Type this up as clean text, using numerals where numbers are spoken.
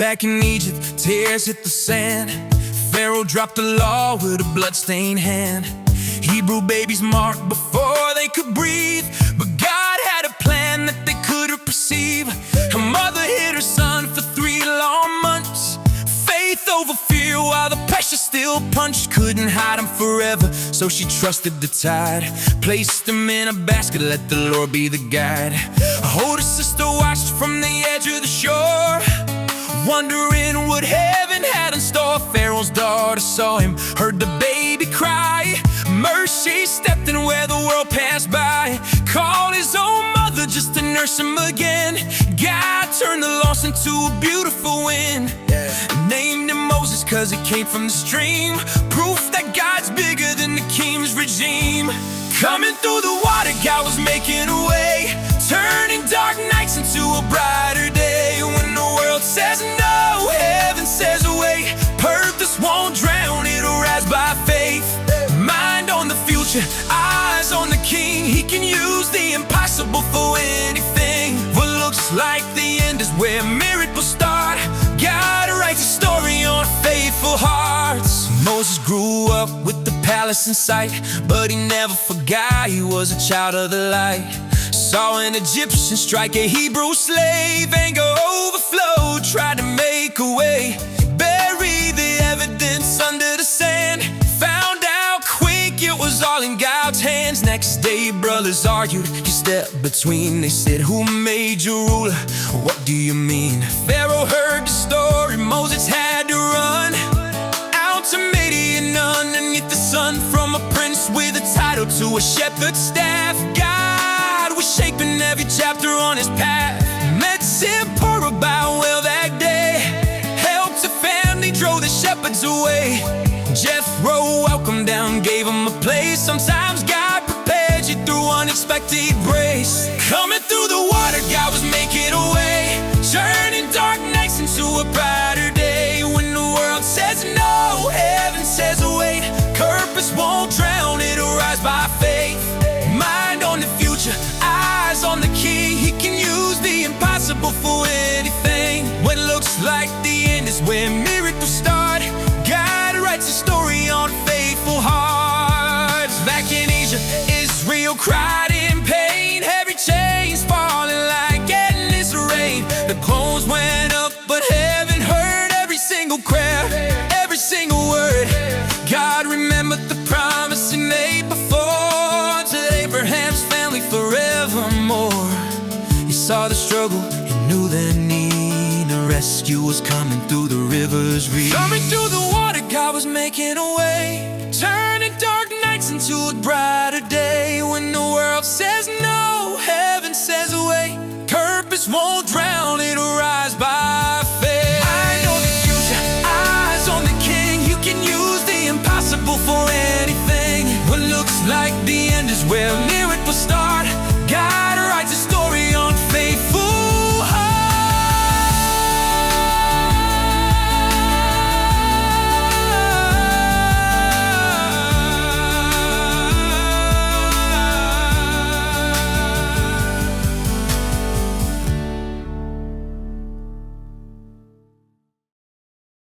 Back in Egypt, tears hit the sand. Pharaoh dropped the law with a bloodstained hand. Hebrew babies marked before they could breathe, but God had a plan that they couldn't perceive. Her mother hid her son for 3 long months. Faith over fear while the pressure still punched. Couldn't hide him forever, so she trusted the tide. Placed him in a basket, let the Lord be the guide. Her older sister watched from the edge of the shore, wondering what heaven had in store. Pharaoh's daughter saw him, heard the baby cry. Mercy stepped in where the world passed by. Called his own mother just to nurse him again. God turned the loss into a beautiful win. Named him Moses cause it came from the stream. Proof that God's bigger than the king's regime. Coming through the water, God was making a way, turning dark nights into a brighter day. When the world says no, heaven says wait. Purpose won't drown, it'll rise by faith. Mind on the future, eyes on the king. He can use the impossible for anything. What looks like the end is where miracles start. God writes a story on faithful hearts. Moses grew up with the palace in sight, but he never forgot he was a child of the light. Saw an Egyptian strike a Hebrew slave. Anger overflowed, tried to make a way. Buried the evidence under the sand. Found out quick it was all in God's hands. Next day brothers argued, he stepped between. They said, who made you ruler? What do you mean? Pharaoh heard the story, Moses had to run out to Midian underneath the sun. From a prince with a title to a shepherd's staff, God was shaping every chapter on his path. Met Zipporah by well that day, helped a family, drove the shepherds away. Jethro welcomed them, gave him a place. Sometimes God prepared you through unexpected grace. Coming through the water, God was making a way, turning dark nights into a brighter day. When the world says no, heaven says wait. Purpose won't drown, it'll rise by faith. Mind on the future, eyes on the king. He can use the impossible for anything. What looks like the end is where miracles start. God writes a story on faithful hearts. Back in Egypt, Israel cried in pain. Heavy chains falling like endless rain. The clothes went up, but heaven heard every single prayer, every single word. God remembered the promise he made before to Abraham's family forevermore. He saw the struggle, he knew their need. A rescue was coming through the river's reach. Coming through the water, God was making a way, turning dark nights into a brighter day. When the world says no, heaven says wait. Purpose won't